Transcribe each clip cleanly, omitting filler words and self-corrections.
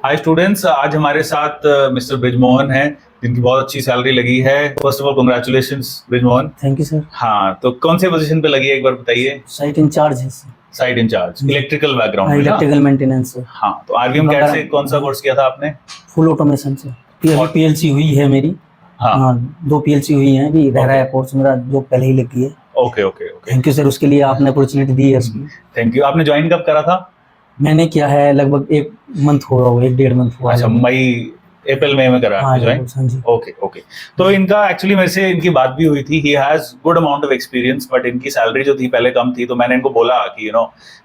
Hi students, आज हमारे साथ मिस्टर ब्रिजमोहन हैं जिनकी बहुत अच्छी सैलरी लगी है। First of all congratulations Brijmohan. Thank you sir. हाँ, तो कौन से पोजीशन पे लगी है एक बार बताइए। साइट इंचार्ज है sir. Site in charge, electrical background में ना? इलेक्ट्रिकल मेंटेनेंस से। हाँ, तो आरवीएम कैट से कौन सा कोर्स किया था आपने? फुल ऑटोमेशन से। और- पीएलसी हुई है मेरी। हाँ, हाँ, 2 पीएलसी हुई हैं, अभी रह रहा है कोर्स मेरा, जो पहले ही लग गई है। Okay okay okay. Thank you sir, उसके लिए आपने अपॉर्चुनिटी दी है उसकी। Thank you. आपने ज्वाइन कब करा था? मैंने किया है लगभग 1 मंथ हुआ होगा, 1 डेढ़ मंथ हुआ। अच्छा, मई अप्रैल मई में करा हाँ ज्वाइन। हाँ जी। Okay okay. तो इनका एक्चुअली मेरे से इनकी बात भी हुई थी। He has good amount of experience, but इनकी सैलरी जो थी पहले कम थी, तो मैंने इनको बोला कि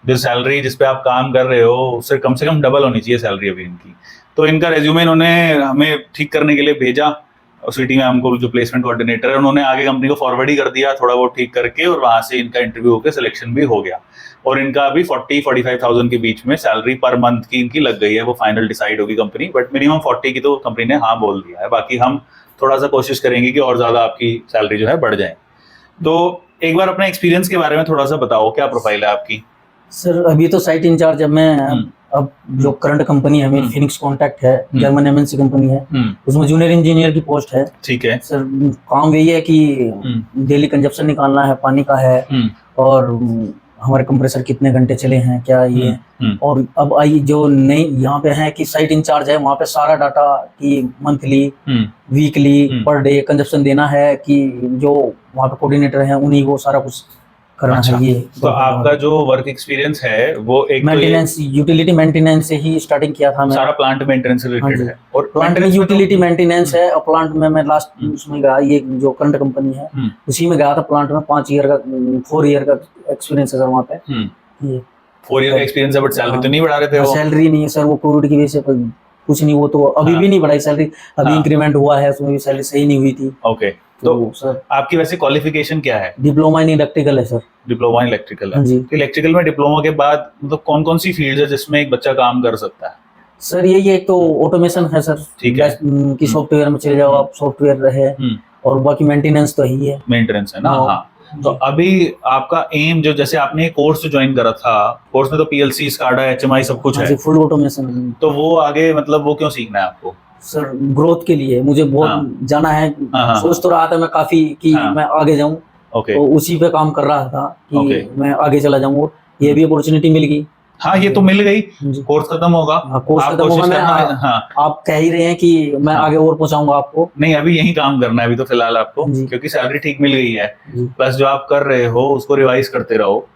जो सैलरी जिस पे आप काम कर रहे हो उससे कम डबल होनी चाहिए सैलरी अभी इनकी। तो इनका रेज्यूमे इन्होंने हमें ठीक करने के लिए भेजा। सिटी में हमको जो प्लेसमेंट कोऑर्डिनेटर है उन्होंने आगे कंपनी को फॉरवर्ड ही कर दिया थोड़ा बहुत ठीक करके, और वहां से इनका इंटरव्यू होकर सिलेक्शन भी हो गया। और इनका अभी 40-45,000 के बीच में सैलरी पर मंथ की इनकी लग गई है। वो फाइनल डिसाइड होगी कंपनी, बट मिनिमम 40 की तो कंपनी ने हाँ बोल दिया है। बाकी हम थोड़ा सा कोशिश करेंगे कि और ज्यादा आपकी सैलरी जो है बढ़ जाए। तो एक बार अपने एक्सपीरियंस के बारे में थोड़ा सा बताओ, क्या प्रोफाइल है आपकी? सर अभी तो साइट इंचार्ज है मैं। अब जो करंट कंपनी है मेरी, फिनिक्स कॉन्टैक्ट है, जर्मन एमएनसी कंपनी है, उसमें जूनियर इंजीनियर की पोस्ट है। ठीक है सर, काम यही है कि डेली कंजप्शन निकालना है पानी का है, और हमारे कंप्रेसर कितने घंटे चले हैं क्या ये। और अब आई जो नई यहाँ पे है कि साइट इंचार्ज है, वहाँ पे सारा डाटा की monthly, weekly, per day consumption देना है कि जो वहाँ पे कोऑर्डिनेटर है उन्हीं को सारा कुछ करना है। ये तो आपका जो वर्क एक्सपीरियंस है वो एक मेंटेनेंस, यूटिलिटी मेंटेनेंस से ही स्टार्टिंग किया था मैं। सारा प्लांट मेंटेनेंस से रिलेटेड है। और प्लांट में यूटिलिटी मेंटेनेंस है, और प्लांट में मैं लास्ट उसमें गया, ये जो करंट कंपनी है उसी में गया था। प्लांट में 4 ईयर का एक्सपीरियंस है सर वहाँ पे। ये 4 ईयर का एक्सपीरियंस है, बट सैलरी तो नहीं बढ़ा रहे थे वो? सैलरी नहीं है सर, वो कोविड की वजह से कुछ नहीं, वो तो अभी भी नहीं बढ़ाई सैलरी। अभी इंक्रीमेंट हुआ है, उसमें भी सैलरी सही नहीं हुई थी। ओके, तो सर आपकी वैसे क्वालिफिकेशन क्या है? डिप्लोमा इन इलेक्ट्रिकल है सर। डिप्लोमा इन इलेक्ट्रिकल है जी। तो इलेक्ट्रिकल में डिप्लोमा के बाद मतलब कौन कौन सी फील्ड है जिसमें एक बच्चा काम कर सकता है? सर यही एक तो ऑटोमेशन है सर। ठीक है कि सॉफ्टवेयर में चले जाओ आप, सॉफ्टवेयर रहे, और बाकी मेंटेनेंस तो ही है। मेंटेनेंस है ना? हाँ। तो अभी आपका एम जो, जैसे आपने कोर्स जो ज्वाइन करा था, कोर्स में तो पीएलसी, स्काडा, एचएमआई सब कुछ है, फुल ऑटोमेशन। तो वो आगे मतलब वो क्यों सीखना है आपको? सर ग्रोथ के लिए मुझे बहुत जाना है। सोच तो रहा था मैं काफी कि मैं आगे जाऊं, तो उसी पे काम कर रहा था कि मैं आगे चला जाऊं। ये भी अपॉर्चुनिटी मिल गई। हाँ, ये तो मिल गई। कोर्स खत्म होगा, कोर्स खत्म होगा। मैं आप कह ही रहे हैं कि मैं आगे और पहुंचाऊंगा आपको। नहीं, अभी यही काम करना है अभी तो फिलहाल आपको, क्योंकि सैलरी ठीक मिल गई है। प्लस जो आप कर रहे हो उसको रिवाइज करते रहो,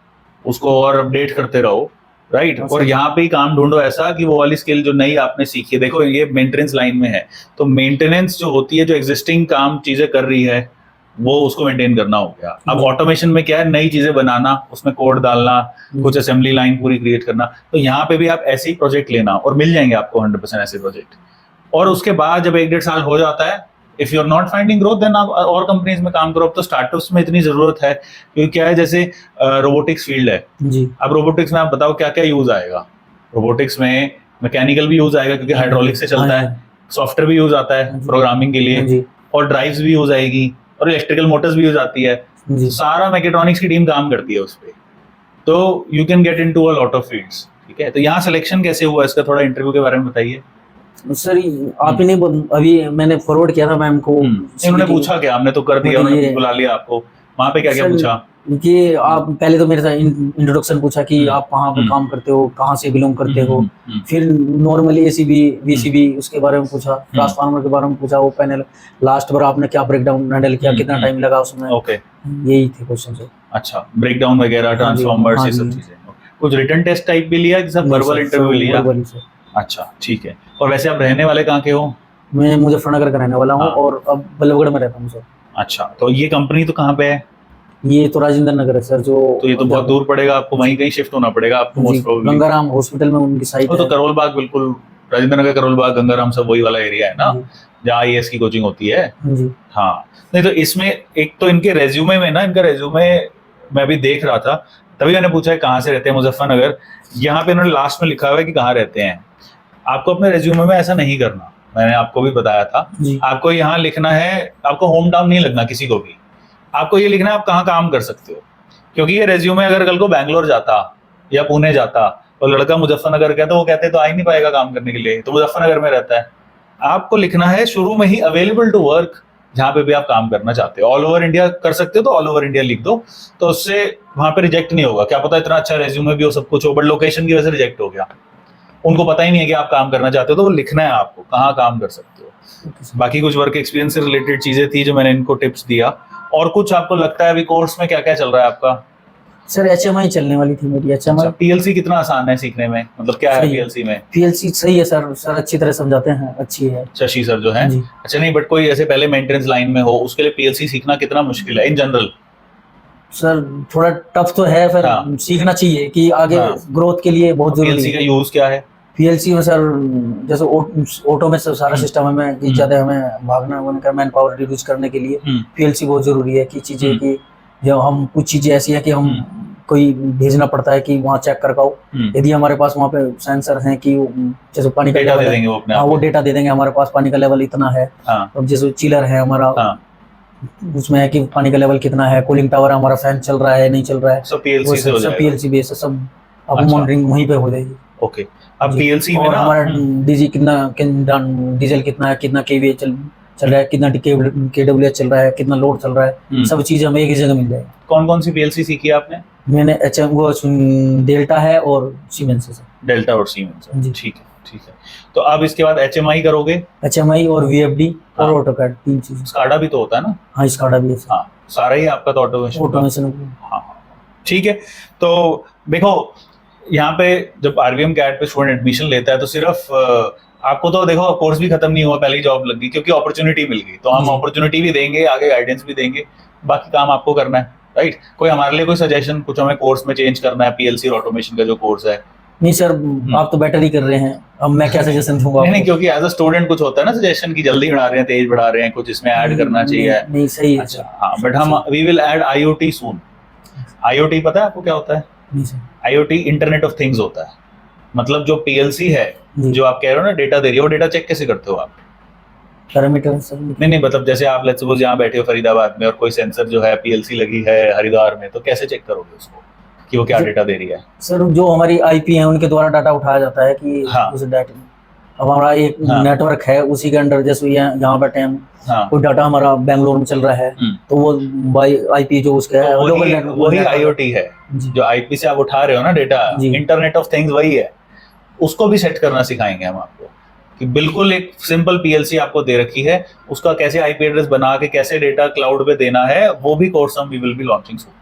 उसको और अपडेट करते रहो, राइट। और यहाँ पे ही काम ढूंढो ऐसा कि वो वाली स्किल जो नई आपने सीखी है। देखो, ये मेंटेनेंस लाइन में है, तो मेंटेनेंस जो होती है, जो एग्जिस्टिंग काम चीजें कर रही है, वो उसको मेंटेन करना हो गया। अब ऑटोमेशन में क्या है, नई चीजें बनाना, उसमें कोड डालना, कुछ असेंबली लाइन पूरी क्रिएट करना। तो यहाँ पे भी आप ऐसे ही प्रोजेक्ट लेना, और मिल जाएंगे आपको 100% ऐसे प्रोजेक्ट। और उसके बाद जब 1-1.5 साल हो जाता है, if you are not finding growth, then आप और कंपनीज में काम करो। अब तो स्टार्टअप्स में इतनी जरूरत है, क्योंकि क्या है, जैसे रोबोटिक्स फील्ड है जी। अब रोबोटिक्स में आप बताओ क्या क्या यूज आएगा। रोबोटिक्स में मैकेनिकल भी यूज आएगा, क्योंकि हाइड्रोलिक से चलता है। सॉफ्टवेयर भी यूज आता है प्रोग्रामिंग के लिए, और ड्राइव्स भी यूज आएगी, और इलेक्ट्रिकल मोटर्स भी यूज आती है। सारा मैकेट्रॉनिक्स की टीम काम करती है उस पर। तो you can get into a lot of fields. ठीक है, तो यहाँ सिलेक्शन कैसे हुआ, इसका थोड़ा इंटरव्यू के बारे में बताइए। सर आप ही ने अभी मैंने फॉरवर्ड किया था मैम को। उन्होंने पूछा क्या? हमने तो कर दिया, उन्होंने बुला लिया आपको। वहाँ पे क्या क्या पूछा? कि आप पहले तो मेरे साथ इंट्रोडक्शन पूछा कि आप कहाँ पे काम करते हो, कहाँ से बिलोंग करते हो। फिर नॉर्मली एसीबी वीसीबी उसके बारे में पूछा, ट्रांसफार्मर के बारे में पूछा, वो पैनल लास्ट बार आपने क्या ब्रेकडाउन हैंडल किया, कितना टाइम लगा उसमें। ओके, यही थे क्वेश्चन सर। अच्छा, ब्रेकडाउन वगैरह, ट्रांसफार्मर, ये सब चीजें। कुछ रिटन टेस्ट टाइप भी लिया कि सब वर्बल इंटरव्यू लिया? अच्छा, ठीक है। और वैसे आप रहने वाले कहाँ के हो? मैं मुजफ्फरनगर का रहने वाला हूँ, और अब बल्लभगढ़ में रहता हूँ सर। अच्छा, तो ये कंपनी तो कहाँ पे है? ये तो राजेंद्र नगर है सर। जो तो ये तो बहुत दूर पड़ेगा आपको, वहीं कहीं शिफ्ट होना पड़ेगा आपको मोस्ट प्रोबेबली। गंगाराम हॉस्पिटल में उनकी साइट है। तो करोल बाग, बिल्कुल राजेंद्र नगर, करोल बाग, गंगाराम सब वही वाला एरिया है ना, जहाँ आईएएस की कोचिंग होती है। हाँ, नहीं तो इसमें एक तो इनके रेज्यूमे में ना, इनका रेज्यूमे मैं भी देख रहा था, तभी मैंने पूछा है कहाँ से रहते हैं, मुजफ्फरनगर। यहाँ पे इन्होंने लास्ट में लिखा हुआ है कि कहाँ रहते हैं। आपको अपने रेज्यूमे में ऐसा नहीं करना, मैंने आपको भी बताया था। आपको यहाँ लिखना है, आपको होम टाउन नहीं लगना किसी को भी। आपको ये लिखना है आप कहाँ काम कर सकते हो, क्योंकि ये रेज्यूमे अगर कल को बैंगलोर जाता या पुणे जाता और लड़का मुजफ्फरनगर का है तो वो कहते हैं तो आ ही नहीं पाएगा काम करने के लिए, तो मुजफ्फरनगर में रहता है। आपको लिखना है शुरू में ही अवेलेबल टू वर्क, जहां पे भी आप काम करना चाहते हो। ऑल ओवर इंडिया कर सकते हो तो ऑल ओवर इंडिया लिख दो, तो उससे वहां पे रिजेक्ट नहीं होगा। क्या पता इतना अच्छा रेज्यूमे भी हो, सब कुछ हो, बट लोकेशन की वजह से रिजेक्ट हो गया, उनको पता ही नहीं है कि आप काम करना चाहते हो, तो वो लिखना है आपको कहाँ काम कर सकते हो। बाकी कुछ वर्क एक्सपीरियंस से रिलेटेड चीजें थी जो मैंने इनको टिप्स दिया। और कुछ आपको लगता है अभी कोर्स में क्या क्या चल रहा है आपका? सर HMI चलने वाली थी मेरी, HMI। पीएलसी कितना आसान है सीखने में, मतलब क्या है पीएलसी में? पीएलसी सही है सर अच्छी तरह समझाते हैं, अच्छी है। शशि सर जो है, अच्छा नहीं, बट कोई ऐसे पहले मेंटेनेंस लाइन में हो उसके लिए पीएलसी सीखना कितना मुश्किल है इन जनरल? सर थोड़ा टफ तो है, फिर सीखना चाहिए कि आगे ग्रोथ के लिए बहुत जरूरी है। पीएलसी का यूज क्या है? पीएलसी में सर जैसे ऑटो में सारा सिस्टम हमें ज्यादा हमें भागना बनकर मैन पावर रिड्यूस करने के लिए पीएलसी बहुत जरूरी है। कि चीजें कि जो हम कुछ चीजें ऐसी है कि हम कोई भेजना पड़ता है कि वहाँ चेक कर पाओ, यदि हमारे पास वहाँ पे सेंसर हैं कि जैसे पानी का लेवल है, वो डेटा दे देंगे हमारे पास पानी का लेवल इतना है। अब जैसे चिलर है हमारा, उसमें है कि पानी का लेवल कितना है, कूलिंग टावर हमारा फैन चल रहा है नहीं चल रहा है, सब पीएलसी बेस सब अब मॉनिटरिंग वहीं पे हो जाएगी। ओके, अब पीएलसी में हमारा डीजी डीजल कितना है, कितना केवीए चल रहा है, कितना केडब्ल्यूएच चल रहा है, कितना लोड चल रहा है, सब चीजें हमें एक ही जगह मिल जाएगी। कौन कौन सी पीएलसी सीखी है आपने? मैंने वो डेल्टा है और सीमेंस है। डेल्टा और सीमेंस, ठीक है ठीक है। तो अब इसके बाद HMI करोगे? HMI और VFD और ऑटोकैड, 3 चीज। स्काडा भी तो होता है ना? हाँ स्काडा भी है। हाँ सारा ही आपका तो ऑटोमेशन। हाँ ठीक है। तो देखो यहाँ पे जब RVM CAT पे स्टूडेंट एडमिशन लेता है तो सिर्फ आपको तो देखो कोर्स भी खत्म नहीं हुआ, पहली जॉब लग गई क्योंकि अपॉर्चुनिटी मिल गई, तो हम अपॉर्चुनिटी भी देंगे, आगे गाइडेंस भी देंगे, बाकी काम आपको करना है, राइट? कोई हमारे लिए कोई सजेशन, कुछ हमें कोर्स में चेंज करना है पीएलसी और ऑटोमेशन का जो कोर्स है? नहीं सर आप तो बेटर ही कर रहे हैं, अब मैं क्या सजेशन दूंगा? नहीं क्योंकि एज अ स्टूडेंट कुछ होता है ना सजेशन की, जल्दी बढ़ा रहे हैं, तेज बढ़ा रहे हैं, कुछ इसमें ऐड करना चाहिए। नहीं सही है। अच्छा हाँ, बट हम we will add IoT soon. IoT पता है आपको क्या होता है? IoT इंटरनेट ऑफ थिंग्स होता है। मतलब जो पीएलसी है जो आप कह रहे हो ना डेटा दे रही है, वो डेटा चेक कैसे करते हो आप? पैरामीटर नहीं मतलब जैसे आप लेट्स सपोज यहाँ बैठे हो फरीदाबाद में और कोई सेंसर जो है पीएलसी लगी है हरिद्वार में, तो कैसे चेक करोगे उसको कि वो क्या डेटा दे रही है? सर जो हमारी IP है उनके द्वारा डाटा उठाया जाता है कि उस डाटा, अब हमारा एक नेटवर्क है उसी के अंडर, जैसे यहाँ बैठे हैं कोई डाटा हमारा बेंगलोर में चल रहा है तो वो बाई IP जो उसका है वही IoT है। जो IP से आप उठा रहे हो ना डेटा, इंटरनेट ऑफ थिंग्स वही है, उसको भी सेट करना सिखाएंगे हम आपको कि बिल्कुल एक सिंपल पीएलसी आपको दे रखी है, उसका कैसे IP एड्रेस बना के कैसे डेटा क्लाउड पे देना है, वो भी कोर्स हम वी विल बी लॉन्चिंग सून।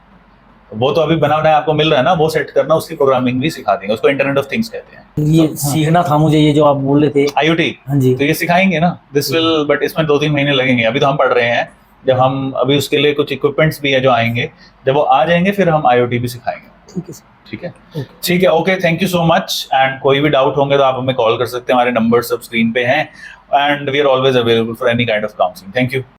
वो तो अभी बना बनाया आपको मिल रहा है ना, वो सेट करना, उसकी प्रोग्रामिंग भी सिखा देंगे, उसको इंटरनेट ऑफ थिंग्स कहते हैं। ये सीखना था मुझे, ये जो आप बोल रहे थे IoT, हाँ जी, तो ये सिखाएंगे ना, दिस विल, बट इसमें 2-3 महीने लगेंगे, अभी तो हम पढ़ रहे हैं। जब हम अभी उसके लिए कुछ इक्विपमेंट्स भी है जो आएंगे, जब वो आ जाएंगे फिर हम IoT भी सिखाएंगे। ठीक है ठीक है, okay, thank you so much. And कोई भी डाउट होंगे तो आप हमें कॉल कर सकते हैं, हमारे नंबर सब स्क्रीन पे हैं, and we are always available for any kind of counselling. Thank you.